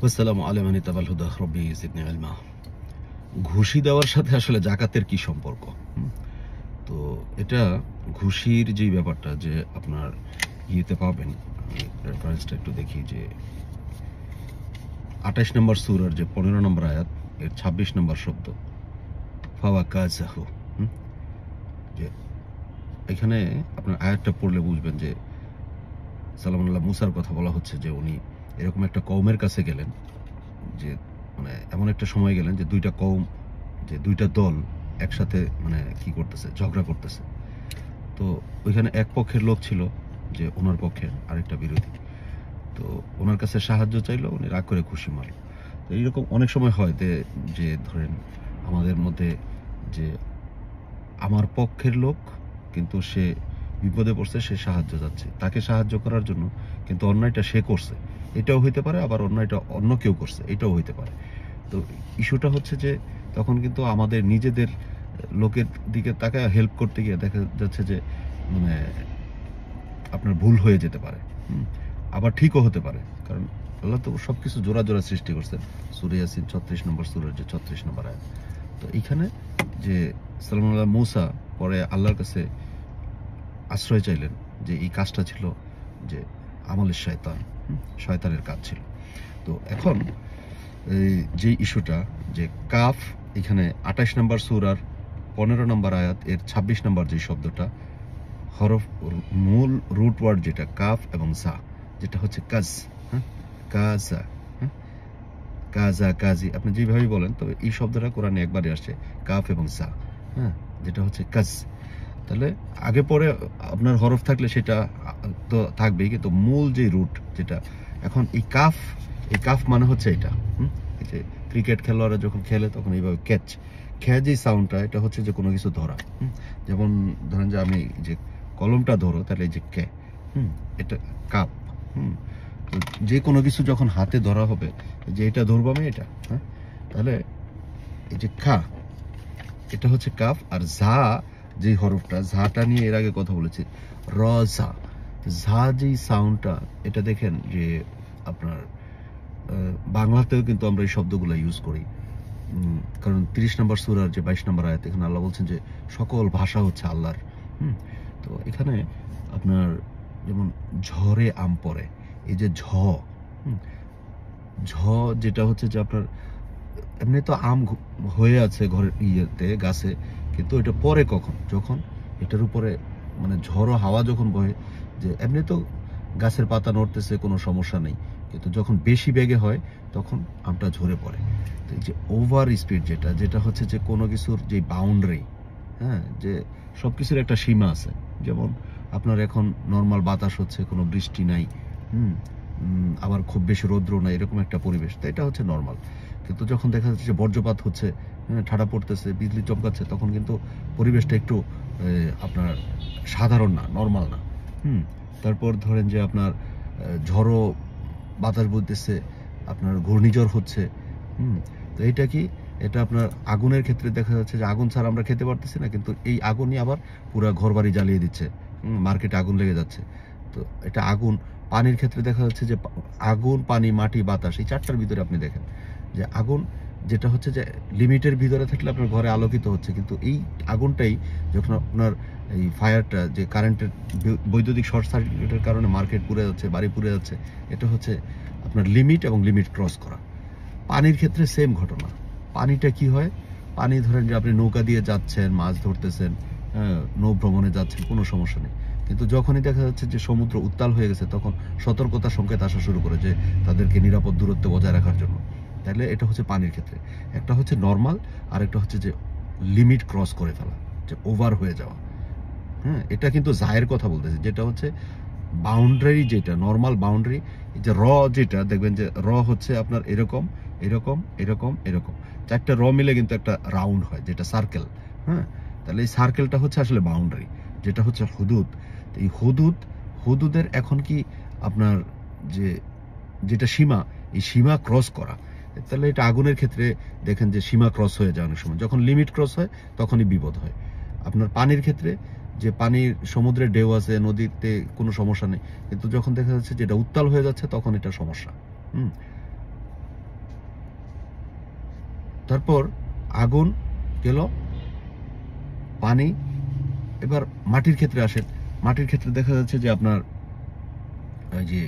আসসালামু আলাইকুম নিতাবাল হুদা রব্বি জিদনি ইলমা। ঘুষি দেওয়ার সাথে আসলে জাকাতের কি সম্পর্ক? তো এটা ঘুষির যেই ব্যাপারটা যে আপনার ইয়েতে পাবেন, আমি রেফারেন্সটা একটু দেখি যে ২৮ নম্বর সূরার যে ১৫ নম্বর আয়াত এর ২৬ নম্বর শব্দ ফাওয়াকাযাহু। যে এখানে আপনার আয়াতটা পড়লে বুঝবেন যে সালামুল্লাহ মুসার কথা বলা হচ্ছে যে উনি এরকম একটা কওমের কাছে গেলেন, যে মানে এমন একটা সময় গেলেন যে দুইটা কওম, যে দুইটা দল একসাথে মানে কি করতেছে, ঝগড়া করতেছে। তো ওইখানে এক পক্ষের লোক ছিল যে ওনার পক্ষের, আরেকটা বিরোধী। তো ওনার কাছে সাহায্য চাইলো, উনি রাগ করে খুশি মারল। তো এইরকম অনেক সময় হয় যে ধরেন আমাদের মধ্যে যে আমার পক্ষের লোক কিন্তু সে বিপদে পড়ছে, সে সাহায্য যাচ্ছে, তাকে সাহায্য করার জন্য, কিন্তু অন্যায়টা সে করছে এটাও হইতে পারে, আবার অন্যায়টা অন্য কেউ করছে এটাও হইতে পারে। তো ইস্যুটা হচ্ছে যে তখন কিন্তু আমাদের নিজেদের লোকের দিকে তাকায় হেল্প করতে গিয়ে দেখা যাচ্ছে যে মানে আপনার ভুল হয়ে যেতে পারে, আবার ঠিকও হতে পারে। কারণ আল্লাহ তো সবকিছু জোড়া জোড়া সৃষ্টি করছেন। সূরা ইয়াসিন ৩৬ নম্বর সূরার যে ৩৬ নম্বর আয়াত। তো এইখানে যে সালামুল্লাহ মুসা পরে আল্লাহর কাছে আশ্রয় চাইলেন, যে এই কাজটা ছিল যে আমলের শয়তানের কাজ ছিল। তো এখন এই যে ইস্যুটা যে কাফ, এখানে ২৮ নম্বর সূরার ১৫ নম্বর আয়াত এর ২৬ নম্বর যে শব্দটা, হরফ মূল রুট ওয়ার্ড যেটা কাফ এবং জা, যেটা হচ্ছে কাজ, কাজা, কাজা, কাজি, আপনি যেভাবেই বলেন, তবে এই শব্দটা কোরআনে একবারই আসছে, কাফ এবং জা, যেটা হচ্ছে কাজ। তাহলে আগে পরে আপনার হরফ থাকলে সেটা তো থাকবেই, কিন্তু মূল যে রুট যেটা, এখন এই কাফ মানে হচ্ছে এটা, এই যে ক্রিকেট খেলোয়াড়রা যখন খেলে তখন এইভাবে খ্যা যে সাউন্ডটা, এটা হচ্ছে যে কোনো কিছু ধরা। যেমন ধরেন যে আমি যে কলমটা ধরো, তাহলে এই যে কে, এটা কাপ। যে কোনো কিছু যখন হাতে ধরা হবে, যে এটা ধরবো আমি এটা, তাহলে এই যে খা, এটা হচ্ছে কাফ। আর ঝা যে হরফটা, ঝাটা নিয়ে এর আগে কথা বলেছি, ঝা যে সাউন্ডটা, এটা দেখেন যে আপনার বাংলাতেও কিন্তু আমরা এই শব্দগুলো ইউজ করি। কারণ ৩০ নম্বর সূরার যে ২২ নম্বর আয়াত, এখানে আল্লাহ বলছেন যে সকল ভাষা হচ্ছে আল্লাহর। তো এখানে আপনার যেমন ঝড়ে আম পড়ে, এই যে ঝ যেটা হচ্ছে যে আপনার এমনি তো আম হয়ে আছে ঘরের ইয়েতে, গাছে, কিন্তু এটা পরে কখন, যখন এটার উপরে মানে ঝড়ো হাওয়া যখন বহে, যে এমনি তো গাছের পাতা নড়তেছে, কোনো সমস্যা নেই, কিন্তু যখন বেশি বেগে হয় তখন আমটা ঝরে পড়ে। তো এই যে ওভার স্পিড যেটা হচ্ছে যে কোনো কিছুর যে বাউন্ডারি, যে সবকিছুর একটা সীমা আছে। যেমন আপনার এখন নর্মাল বাতাস হচ্ছে, কোনো বৃষ্টি নাই, আবার খুব বেশি রৌদ্র নাই, এরকম একটা পরিবেশ, তো এটা হচ্ছে নর্মাল। কিন্তু যখন দেখা যাচ্ছে যে বজ্রপাত হচ্ছে, ঠাডা পড়তেছে, বিজলি চমকাচ্ছে, তখন কিন্তু পরিবেশটা একটু আপনার সাধারণ না, নর্মাল না। তারপর ধরেন যে আপনার ঝড়ো বাতাস বইতেছে, আপনার ঘূর্ণিঝড় হচ্ছে। তো এটা কি, এটা আপনার আগুনের ক্ষেত্রে দেখা যাচ্ছে যে আগুন ছাড়া আমরা খেতে পারতেছি না, কিন্তু এই আগুনই আবার পুরো ঘরবাড়ি জ্বালিয়ে দিচ্ছে, মার্কেটে আগুন লেগে যাচ্ছে। তো এটা আগুন। পানির ক্ষেত্রে দেখা যাচ্ছে যে আগুন, পানি, মাটি, বাতাস, এই চারটার ভিতরে আপনি দেখেন যে আগুন যেটা হচ্ছে যে লিমিটের ভিতরে থাকলে আপনার ঘরে আলোকিত হচ্ছে, কিন্তু এই আগুনটাই যখন আপনার এই ফায়ারটা, যে কারেন্টের বৈদ্যুতিক শর্ট সার্কিটের কারণে মার্কেট পুড়ে যাচ্ছে, বাড়ি পুড়ে যাচ্ছে, এটা হচ্ছে আপনার লিমিট এবং লিমিট ক্রস করা। পানির ক্ষেত্রে সেম ঘটনা। পানিটা কি হয়, পানি ধরেন যে আপনি নৌকা দিয়ে যাচ্ছেন, মাছ ধরতেছেন, নৌ ভ্রমণে যাচ্ছেন, কোনো সমস্যা নেই, কিন্তু যখনই দেখা যাচ্ছে যে সমুদ্র উত্তাল হয়ে গেছে, তখন সতর্কতার সংকেত আসা শুরু করে যে তাদেরকে নিরাপদ দূরত্ব বজায় রাখার জন্য। তাহলে এটা হচ্ছে পানির ক্ষেত্রে। একটা হচ্ছে নর্মাল, আর একটা হচ্ছে যে লিমিট ক্রস করে ফেলা, যে ওভার হয়ে যাওয়া। এটা কিন্তু জায়ের কথা বলতেছি, যেটা হচ্ছে বাউন্ডারি, যেটা নর্মাল বাউন্ডারি। যে যেটা দেখবেন যে হচ্ছে আপনার এরকম, এরকম, এরকম, এরকম, চারটা মিলে কিন্তু একটা রাউন্ড হয়, যেটা সার্কেল। তাহলে এই সার্কেলটা হচ্ছে আসলে বাউন্ডারি, যেটা হচ্ছে হুদুদ। এই হুদুদের এখন কি আপনার যে যেটা সীমা, এই সীমা ক্রস করা, তাহলে এটা আগুনের ক্ষেত্রে দেখেন যে সীমা ক্রস হয়ে যায় অনেক সময়, যখন লিমিট ক্রস হয় তখনই বিপদ হয়। আপনার পানির ক্ষেত্রে, যে পানির সমুদ্রের ঢেউ আছে, নদীতে কোনো সমস্যা নেই, কিন্তু যখন দেখা যাচ্ছে যেটা উত্তাল হয়ে যাচ্ছে তখন এটা সমস্যা। তারপর আগুন গেল, পানি। এবার মাটির ক্ষেত্রে আসেন। মাটির ক্ষেত্রে দেখা যাচ্ছে যে আপনার ওই যে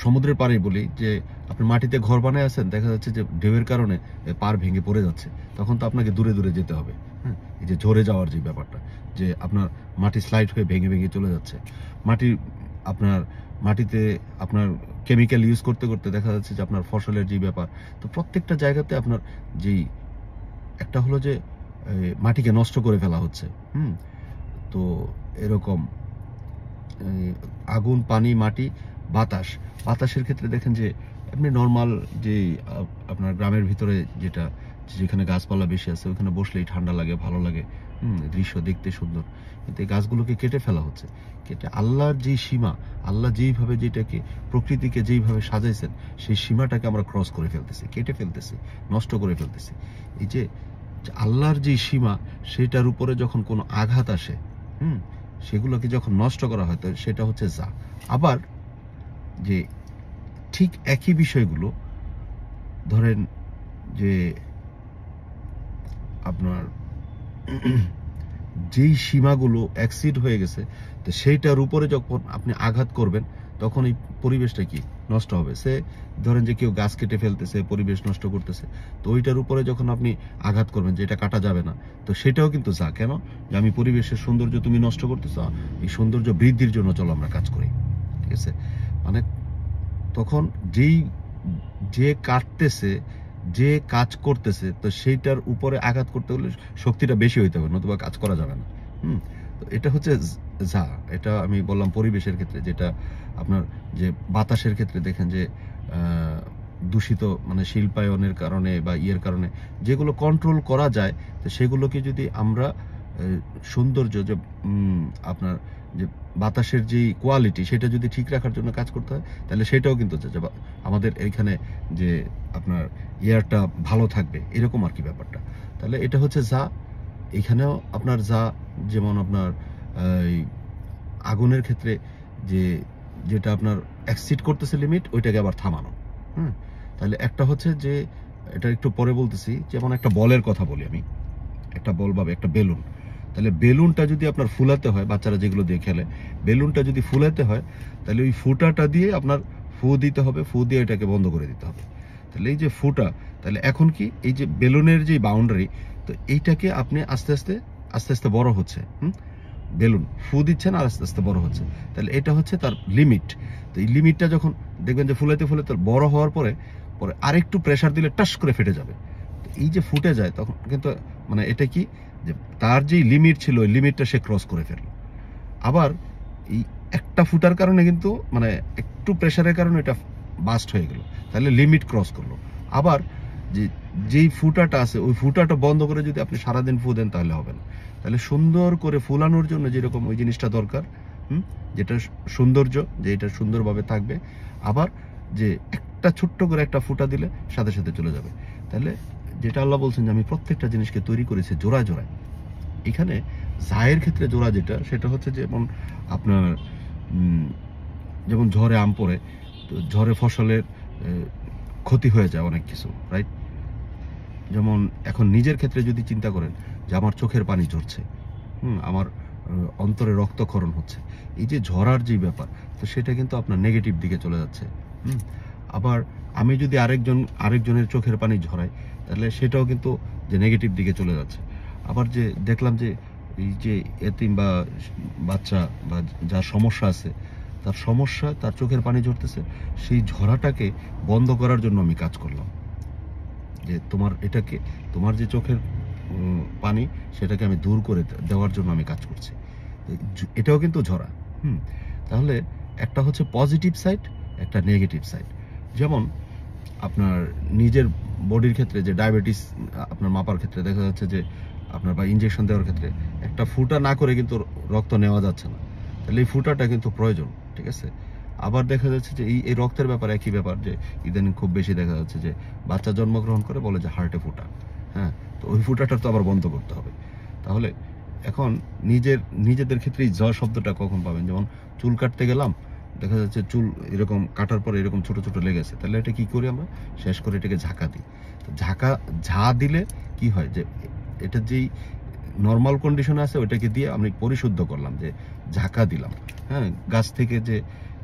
সমুদ্রের পাড়ে বলি যে আপনি মাটিতে ঘর বানায় আছেন, দেখা যাচ্ছে যে ঢেউয়ের কারণে পাড় ভেঙে পড়ে যাচ্ছে, তখন তো আপনাকে দূরে দূরে যেতে হবে। হ্যাঁ, এই যে ঝরে যাওয়ার যে ব্যাপারটা, যে আপনার মাটি স্লাইড হয়ে ভেঙে ভেঙে চলে যাচ্ছে, মাটি আপনার মাটিতে আপনার কেমিক্যাল ইউজ করতে করতে দেখা যাচ্ছে যে আপনার ফসলের যে ব্যাপার, তো প্রত্যেকটা জায়গাতে আপনার যেই একটা হলো যে মাটিকে নষ্ট করে ফেলা হচ্ছে। তো এরকম আগুন, পানি, মাটি, বাতাস। বাতাসের ক্ষেত্রে দেখেন যে এমনি নর্মাল যে আপনার গ্রামের ভিতরে যেখানে গাছপালা বেশি আছে ওখানে বসলেই ঠান্ডা লাগে, ভালো লাগে, দৃশ্য দেখতে সুন্দর। কিন্তু এই গাছগুলোকে কেটে ফেলা হচ্ছে। কেটে আল্লাহর যে সীমা, আল্লাহ যেইভাবে যেটাকে প্রকৃতিকে যেইভাবে সাজাইছেন সেই সীমাটাকে আমরা ক্রস করে ফেলতেছি, কেটে ফেলতেছি, নষ্ট করে ফেলতেছি। এই যে আল্লাহর যে সীমা সেটার উপরে যখন কোনো আঘাত আসে, সেগুলোকে যখন নষ্ট করা হয়, তো সেটা হচ্ছে যা। আবার যে ঠিক একই বিষয়গুলো ধরেন যে আপনার যেই সীমাগুলো এক্সিড হয়ে গেছে, তো সেইটার উপরে যখন আপনি আঘাত করবেন তখন এই পরিবেশটা কি নষ্ট হবে। সে ধরেন যে কেউ গাছ কেটে ফেলতেছে, পরিবেশ নষ্ট করতেছে, তো ওইটার উপরে যখন আপনি আঘাত করবেন যে এটা কাটা যাবে না, তো সেটাও কিন্তু যা। কেন? যে আমি পরিবেশের সৌন্দর্য তুমি নষ্ট করতেছ, এই সৌন্দর্য বৃদ্ধির জন্য চলো আমরা কাজ করি। ঠিক আছে, মানে তখন যে কাটতেছে, যে কাজ করতেছে, তো সেইটার উপরে আঘাত করতে হলে শক্তিটা বেশি হইতে হবে, নতুবা কাজ করা যাবে না। তো এটা হচ্ছে যা। এটা আমি বললাম পরিবেশের ক্ষেত্রে। যেটা আপনার যে বাতাসের ক্ষেত্রে দেখেন যে দূষিত মানে শিল্পায়নের কারণে বা ইয়ের কারণে যেগুলো কন্ট্রোল করা যায়, তো সেগুলোকে যদি আমরা সৌন্দর্য যে আপনার যে বাতাসের যে কোয়ালিটি সেটা যদি ঠিক রাখার জন্য কাজ করতে হয়, তাহলে সেটাও কিন্তু আমাদের এইখানে যে আপনার এয়ারটা ভালো থাকবে এরকম আর কি ব্যাপারটা। তাহলে এটা হচ্ছে যা। এখানেও আপনার যা, যেমন আপনার আগুনের ক্ষেত্রে যেটা আপনার এক্সিড করতেছে লিমিট, ওইটাকে আবার থামানো। তাহলে একটা হচ্ছে যে এটা একটু পরে বলতেছি, যেমন একটা বলের কথা বলি আমি, একটা বল বা একটা বেলুন। তাহলে বেলুনটা যদি আপনার ফুলাতে হয়, বাচ্চারা যেগুলো দিয়ে খেলে, বেলুনটা যদি ফুলাতে হয় তাহলে ওই ফুটাটা দিয়ে আপনার ফু দিতে হবে, ফু দিয়ে এটাকে বন্ধ করে দিতে হবে। তাহলে এই যে ফুটা, তাহলে এখন কি এই যে বেলুনের যে বাউন্ডারি, তো এইটাকে আপনি আস্তে আস্তে আস্তে আস্তে বড় হচ্ছে। বেলুন ফু দিচ্ছেন আর আস্তে আস্তে বড় হচ্ছে, তাহলে এটা হচ্ছে তার লিমিট। তো এই লিমিটটা যখন দেখবেন যে ফুলাইতে ফুলাইতে বড় হওয়ার পরে পরে আরেকটু প্রেসার দিলে টাস করে ফেটে যাবে। এই যে ফুটে যায় তখন কিন্তু মানে এটা কি যে তার যে লিমিট ছিল ওই লিমিটটা সে ক্রস করে ফেললো। আবার এই একটা ফুটার কারণে কিন্তু মানে একটু প্রেসারের কারণে এটা বাস্ট হয়ে গেল, তাহলে লিমিট ক্রস করলো। আবার যেই ফুটাটা আছে ওই ফুটাটা বন্ধ করে যদি আপনি সারাদিন ফু দেন তাহলে হবে না। তাহলে সুন্দর করে ফুলানোর জন্য যেরকম ওই জিনিসটা দরকার, যেটা সৌন্দর্য, যে এটা সুন্দরভাবে থাকবে, আবার যে একটা ছোট্ট করে একটা ফুটা দিলে সাথে সাথে চলে যাবে। তাহলে যেটা আল্লাহ বলছেন যে আমি প্রত্যেকটা জিনিসকে তৈরি করেছি জোড়ায় জোড়ায়। এখানে জায়ের ক্ষেত্রে জোড়া যেটা, সেটা হচ্ছে যেমন আপনার যেমন ঝড়ে আম পড়ে, তো ঝড়ে ফসলের ক্ষতি হয়ে যায় অনেক কিছু, রাইট? যেমন এখন নিজের ক্ষেত্রে যদি চিন্তা করেন যে আমার চোখের পানি ঝরছে, আমার অন্তরে রক্তক্ষরণ হচ্ছে, এই যে ঝরার যে ব্যাপার, তো সেটা কিন্তু আপনার নেগেটিভ দিকে চলে যাচ্ছে। আবার আমি যদি আরেকজনের চোখের পানি ঝরাই, তাহলে সেটাও কিন্তু যে নেগেটিভ দিকে চলে যাচ্ছে। আবার যে দেখলাম যে এই যে এতিম বা বাচ্চা বা যার সমস্যা আছে, তার চোখের পানি ঝরতেছে, সেই ঝরাটাকে বন্ধ করার জন্য আমি কাজ করলাম। যে তোমার যে চোখের পানি সেটাকে আমি দূর করে দেওয়ার জন্য আমি কাজ করছি। এটাও কিন্তু ঝরা। তাহলে একটা হচ্ছে পজিটিভ সাইড, একটা নেগেটিভ সাইড। যেমন আপনার নিজের বডির ক্ষেত্রে যে ডায়াবেটিস আপনার মাপার ক্ষেত্রে দেখা যাচ্ছে যে আপনার বা ইনজেকশন দেওয়ার ক্ষেত্রে একটা ফুটা না করে কিন্তু রক্ত নেওয়া যাচ্ছে না, তাহলে এই ফুটাটা কিন্তু প্রয়োজন। ঠিক আছে, আবার দেখা যাচ্ছে যে এই রক্তের ব্যাপারে একই ব্যাপার, যে ইদানিং খুব বেশি দেখা যাচ্ছে যে বাচ্চা জন্মগ্রহণ করে বলে যে হার্টে ফুটা। তো ওই ফুটাটা তো আবার বন্ধ করতে হবে। তাহলে এখন নিজেদের ক্ষেত্রে জ শব্দটা কখন পাবেন, যেমন চুল কাটতে গেলাম, দেখা যাচ্ছে চুল এরকম কাটার পরে এরকম ছোট ছোট লেগেছে, তাহলে এটা কি করি আমরা? শেষ করে এটাকে ঝাঁকা দিই। তো ঝা দিলে কি হয় যে এটা যেই নর্মাল কন্ডিশনে আছে ওইটাকে দিয়ে আমি পরিশুদ্ধ করলাম, যে ঝাঁকা দিলাম। হ্যাঁ, গাছ থেকে যে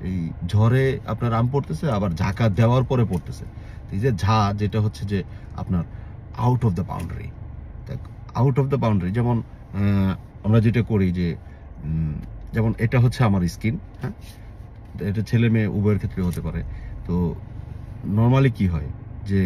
এই ঝড়ে আপনার আম পড়তেছে, আবার ঝাঁকা দেওয়ার পরে পড়তেছে। এই যে যেটা হচ্ছে যে আপনার out of the boundary, out of the boundary. যেমন আমরা যেটা করি যে যেমন এটা হচ্ছে আমার স্কিন, হ্যাঁ, এটা ছেলে মেয়ে উভয়ের ক্ষেত্রে হতে পারে। তো নর্মালি কি হয় যে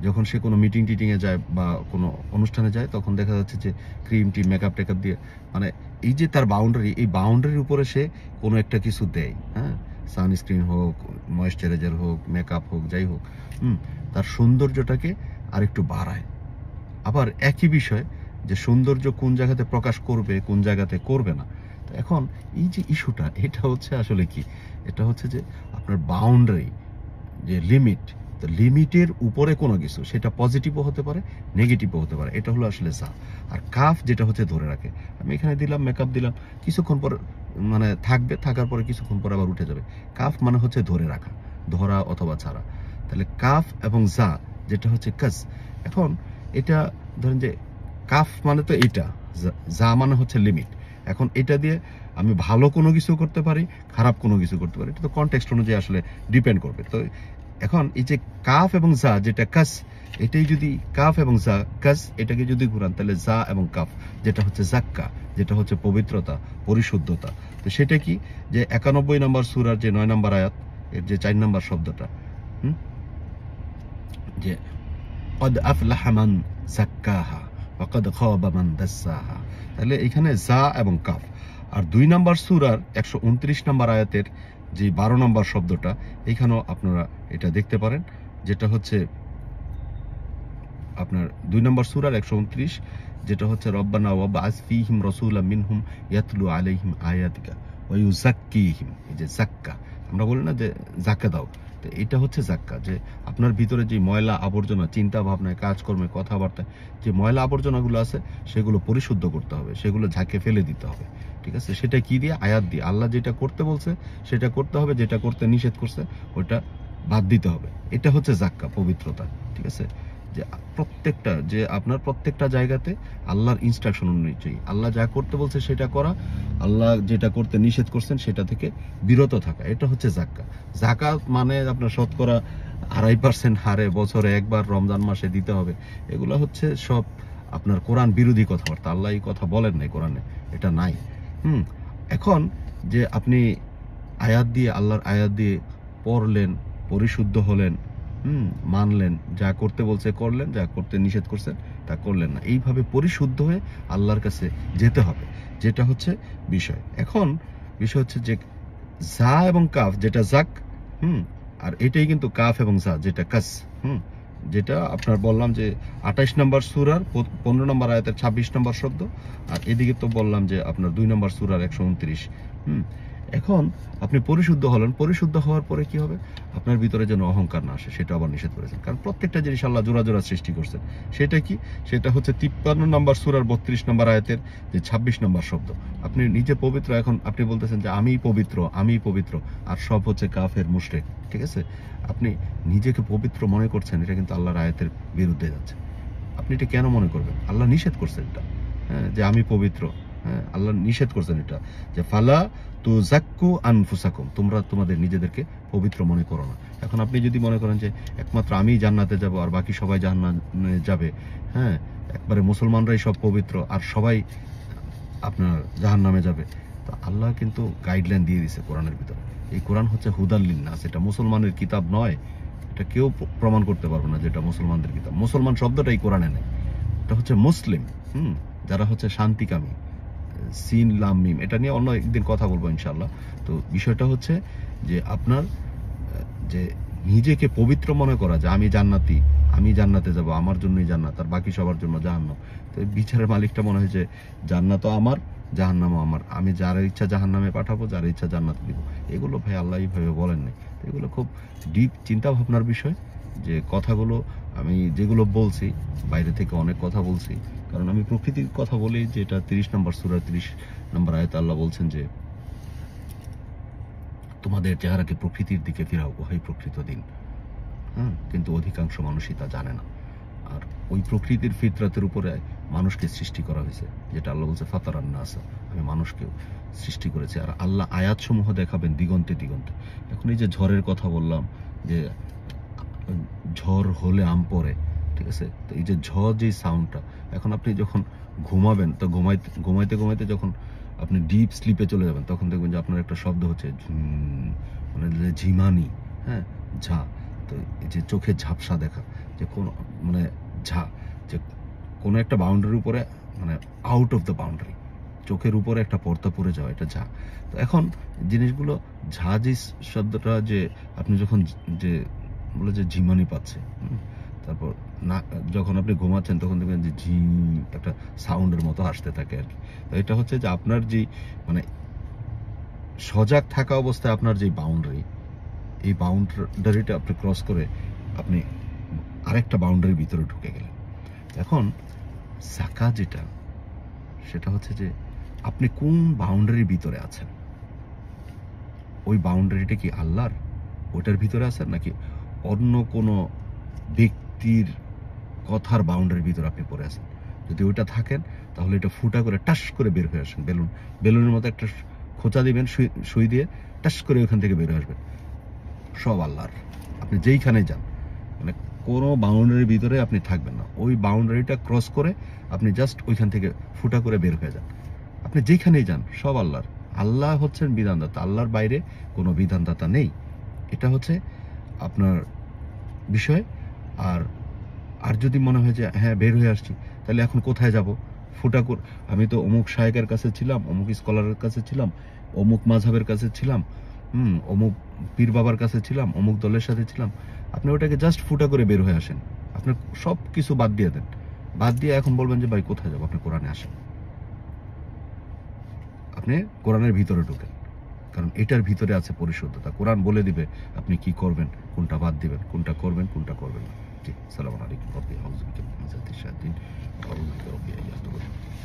যখন সে কোনো মিটিং টিটিংয়ে যায় বা কোনো অনুষ্ঠানে যায়, তখন দেখা যাচ্ছে যে ক্রিম টিম মেকআপ টেকআপ দিয়ে, মানে এই যে তার বাউন্ডারি, এই বাউন্ডারির উপরে সে কোনো একটা কিছু দেয়, হ্যাঁ, সানস্ক্রিন হোক, ময়েশ্চারাইজার হোক, মেকআপ হোক, যাই হোক, তার সৌন্দর্যটাকে আরেকটু বাড়ায়। আবার একই বিষয় যে সৌন্দর্য কোন জায়গাতে প্রকাশ করবে, কোন জায়গাতে করবে না। তো এখন এই যে ইস্যুটা, এটা হচ্ছে আসলে কি, এটা হচ্ছে যে আপনার বাউন্ডারি, যে লিমিট। তো লিমিটের উপরে কোনো কিছু, সেটা পজিটিভও হতে পারে, নেগেটিভও হতে পারে। এটা হলো আসলে যা। আর কাফ যেটা হচ্ছে ধরে রাখে। আমি এখানে দিলাম, মেকআপ দিলাম, কিছুক্ষণ পর মানে থাকবে, থাকার পরে কিছুক্ষণ পর আবার উঠে যাবে। কাফ মানে হচ্ছে ধরে রাখা, ধরা অথবা ছাড়া। তাহলে কাফ এবং যা যেটা হচ্ছে কাজ। এখন এটা ধরেন যে কাফ মানে তো এটা, যা মানে হচ্ছে লিমিট। এখন এটা দিয়ে আমি ভালো কোনো কিছু করতে পারি, খারাপ কোনো কিছু করতে পারি। এটা তো কনটেক্সট অনুযায়ী আসলে ডিপেন্ড করবে। তো এখন এই যে কাফ এবং যা যেটা কাস, এটাই যদি কাফ এবং যা কাস, এটাকে যদি ঘুরান তাহলে যা এবং কাফ যেটা হচ্ছে জাক্কা, যেটা হচ্ছে পবিত্রতা, পরিশুদ্ধতা। তো সেটা কি, যে 91 নম্বর সূরার যে 9 নম্বর আয়াত, এর যে 4 নম্বর শব্দটা, যে কদ আফলাহা মান যাক্কাহা ওয়া কদ খাবা মান দাসসাহা। তাহলে এখানে যা এবং কাফ। আর 2 নম্বর সূরার 129 নম্বর আয়াতের যে 12 নম্বর শব্দটা, এখানেও আপনারা এটা দেখতে পারেন, যেটা হচ্ছে আপনার 2 নম্বর সূরার 129, যেটা হচ্ছে রব্বানা ওয়াবআস ফীহিম রাসূলাম মিনহুম ইয়াতলু আলাইহিম আয়াতিকা ওয়া ইউযাক্কিহিম। এই যে যাক্কা, আমরা বলি না যে যাক্কা দাও, তো এটা হচ্ছে যাক্কা, যে আপনার ভিতরে যে ময়লা আবর্জনা, চিন্তা ভাবনায়, কাজকর্মে, কথাবার্তায় যে ময়লা আবর্জনাগুলো আছে, সেগুলো পরিশুদ্ধ করতে হবে, সেগুলো ঝাঁকে ফেলে দিতে হবে। ঠিক আছে, সেটা কি দিয়ে? আয়াত দিয়ে। আল্লাহ যেটা করতে বলছে সেটা করতে হবে, যেটা করতে নিষেধ করছে ওইটা বাদ দিতে হবে। এটা হচ্ছে যাক্কা, পবিত্রতা। ঠিক আছে, যে প্রত্যেকটা, যে আপনার প্রত্যেকটা জায়গাতে আল্লাহর ইনস্ট্রাকশন অনুযায়ী আল্লাহ যা করতে বলছে সেটা করা, আল্লাহ যেটা করতে নিষেধ করছেন সেটা থেকে বিরত থাকা, এটা হচ্ছে যাক্কা। যাকাত মানে আপনার শতকরা 2.5% হারে বছরে একবার রমজান মাসে দিতে হবে। এগুলো হচ্ছে সব আপনার কোরআন বিরোধী কথাবার্তা। আল্লাহ এই কথা বলেন নাই কোরআনে, এটা নাই। এখন যে আপনি আয়াত দিয়ে, আল্লাহর আয়াত দিয়ে পড়লেন, পরিশুদ্ধ হলেন, মানলেন, যা করতে বলছে করলেন, যা করতে নিষেধ করছেন তা করলেন না, এইভাবে পরিশুদ্ধ হয়ে আল্লাহর কাছে যেতে হবে, যেটা হচ্ছে বিষয়। এখন বিষয় হচ্ছে যে যা এবং কাফ, যেটা জাক, আর এটাই কিন্তু কাফ এবং যা যেটা কাস, যেটা আপনার বললাম যে 28 নম্বর সূরার 15 নম্বর আয়াতের 26 নম্বর শব্দ, আর এদিকে তো বললাম যে আপনার 2 নম্বর সূরার 129। এখন আপনি পরিশুদ্ধ হলেন, পরিশুদ্ধ হওয়ার পরে কি হবে? আপনার ভিতরে যেন অহংকার না আসে, সেটা আবার নিষেধ করেছেন। কারণ প্রত্যেকটা জিনিস আল্লাহ জোড়া জোড়া সৃষ্টি করছেন। সেটা কি? সেটা হচ্ছে 53 নম্বর সূরার 32 নম্বর আয়াতের যে 26 নম্বর শব্দ। আপনি নিজে পবিত্র, এখন আপনি বলতেছেন যে আমিই পবিত্র, আমিই পবিত্র, আর সব হচ্ছে কাফের, মুশরিক। ঠিক আছে, আপনি নিজেকে পবিত্র মনে করছেন, এটা কিন্তু আল্লাহর আয়াতের বিরুদ্ধে যাচ্ছে। আপনি এটা কেন মনে করবেন? আল্লাহ নিষেধ করছেন এটা, হ্যাঁ, যে আমি পবিত্র। হ্যাঁ, আল্লাহ নিষেধ করছেন এটা, যে ফালা তুযাক্কু আনফুসাকুম, তোমরা তোমাদের নিজেদেরকে পবিত্র মনে করো না। এখন আপনি যদি মনে করেন যে একমাত্র আমিই জান্নাতে যাব আর বাকি সবাই জাহান্নামে যাবে, হ্যাঁ, একবারে মুসলমানরাই সব পবিত্র আর সবাই আপনার জাহান্নামে যাবে, তো আল্লাহ কিন্তু গাইডলাইন দিয়ে দিয়েছে কোরআনের ভিতরে। এই কোরআন হচ্ছে হুদাল লিন্নাস, এটা মুসলমানের কিতাব নয়। এটা কেউ প্রমাণ করতে পারবে না যে এটা মুসলমানদের কিতাব। মুসলমান শব্দটাই কোরআনে নেই, এটা হচ্ছে মুসলিম, যারা হচ্ছে শান্তিকামী, সিন লাম মিম। এটা নিয়ে অন্য একদিন কথা বলবো ইনশাআল্লাহ। তো বিষয়টা হচ্ছে যে আপনার যে নিজেকে পবিত্র মনে করা, যে আমি জান্নাতি, আমি জান্নাতে যাব, আমার জন্যই জান্নাত আর বাকি সবার জন্য জাহান্নাম। তো বিচারের মালিকটা মনে হয় যে জান্নাতও আমার, জাহান্নামও আমার, আমি যার ইচ্ছা জাহান্নামে পাঠাবো, যার ইচ্ছা জান্নাতে দিব। এগুলো ভাই আল্লাহ এইভাবে বলেন নাই। এগুলো খুব ডিপ চিন্তা ভাবনার বিষয়। যে কথাগুলো আমি যেগুলো বলছি, বাইরে থেকে অনেক কথা বলছি, কারণ আমি প্রকৃতির কথা বলি, যে এটা 30 নম্বর সূরা 30 নম্বর আয়াতে আল্লাহ বলছেন যে তোমাদের চেহারাকে প্রকৃতির দিকে ফিরাও, ওহাই প্রকৃত দিন। হ্যাঁ, কিন্তু অধিকাংশ মানুষই তা জানে না। আর ওই প্রকৃতির ফিতরাতের উপরে মানুষকে সৃষ্টি করা হয়েছে, যেটা আল্লাহ বলছে ফাতারান নাসা, আমি মানুষকেও সৃষ্টি করেছি। আর আল্লাহ আয়াতসমূহ দেখাবেন দিগন্তে দিগন্তে। এখন এই যে ঝড়ের কথা বললাম, যে ঝড় হলে আম পড়ে, ঠিক আছে? তো এই যে ঝড় যে সাউন্ডটা, এখন আপনি যখন ঘুমাবেন, তো ঘুমাইতে ঘুমাইতে যখন আপনি ডিপ স্লিপে চলে যাবেন, তখন দেখবেন যে আপনার একটা শব্দ হচ্ছে মানে যে ঝিমানি, হ্যাঁ, ঝা। তো এই যে চোখে ঝাপসা দেখা, যে কোন মানে যে কোনো একটা বাউন্ডারির উপরে, মানে আউট অফ দ্য বাউন্ডারি, চোখের উপরে একটা পর্দা পড়ে যাওয়া, এটা ঝা। তো এখন জিনিসগুলো যে শব্দটা, যে আপনি যখন যে বলে যে ঝিমানি পাচ্ছে, তারপর না যখন আপনি ঘুমাচ্ছেন তখন দেখবেন যে ঝিম একটা সাউন্ডের মতো আসতে থাকে আর কি। তো এটা হচ্ছে যে আপনার যে মানে সজাগ থাকা অবস্থায় আপনার যে বাউন্ডারি, এই বাউন্ডারিটা আপনি ক্রস করে আপনি আরেকটা বাউন্ডারির ভিতরে ঢুকে গেলেন। এখন সাকা যেটা, সেটা হচ্ছে যে আপনি কোন বাউন্ডারির ভিতরে আছেন। ওই বাউন্ডারিটা কি আল্লাহর, ওইটার ভিতরে আছেন, নাকি অন্য কোনো ব্যক্তির কথার বাউন্ডারির ভিতরে আপনি পড়ে আছেন? যদি ওইটা থাকেন, তাহলে এটা ফুটা করে টাস করে বের হয়ে আসেন। বেলুনের মতো একটা খোঁচা দিবেন, সুই দিয়ে টাস করে ওইখান থেকে বের হয়ে আসবেন। সব আল্লাহর, আপনি যেইখানে যান, মানে কোনো বাউন্ডারির ভিতরে আপনি থাকবেন না। ওই বাউন্ডারিটা ক্রস করে আপনি জাস্ট ওইখান থেকে ফুটা করে বের হয়ে যান। আপনি যেখানেই যান, সব আল্লাহর। আল্লাহ হচ্ছেন বিধানদাতা, আল্লাহর বাইরে কোনো বিধানদাতা নেই। এটা হচ্ছে আপনার বিষয়। আর আর যদি মনে হয় যে হ্যাঁ বের হয়ে আসছি, তাহলে এখন কোথায় যাব? আমি তো অমুক শায়েকের কাছে ছিলাম, অমুক স্কলারের কাছে ছিলাম, অমুক মাযহাবের কাছে ছিলাম, অমুক পীর বাবার কাছে ছিলাম, অমুক দলের সাথে ছিলাম। আপনি ওটাকে জাস্ট ফুটা করে বের হয়ে আসেন। আপনার সব কিছু বাদ দিয়ে দেন। বাদ দিয়ে এখন বলবেন যে ভাই কোথায় যাবো? আপনি কোরআনে আসেন, আপনি কোরআনের ভিতরে ঢোকেন। কারণ এটার ভিতরে আছে পরিশুদ্ধতা। কোরআন বলে দিবে আপনি কি করবেন, কোনটা বাদ দিবেন, কোনটা করবেন, কোনটা করবেন না। জি, সালামু আলাইকুম।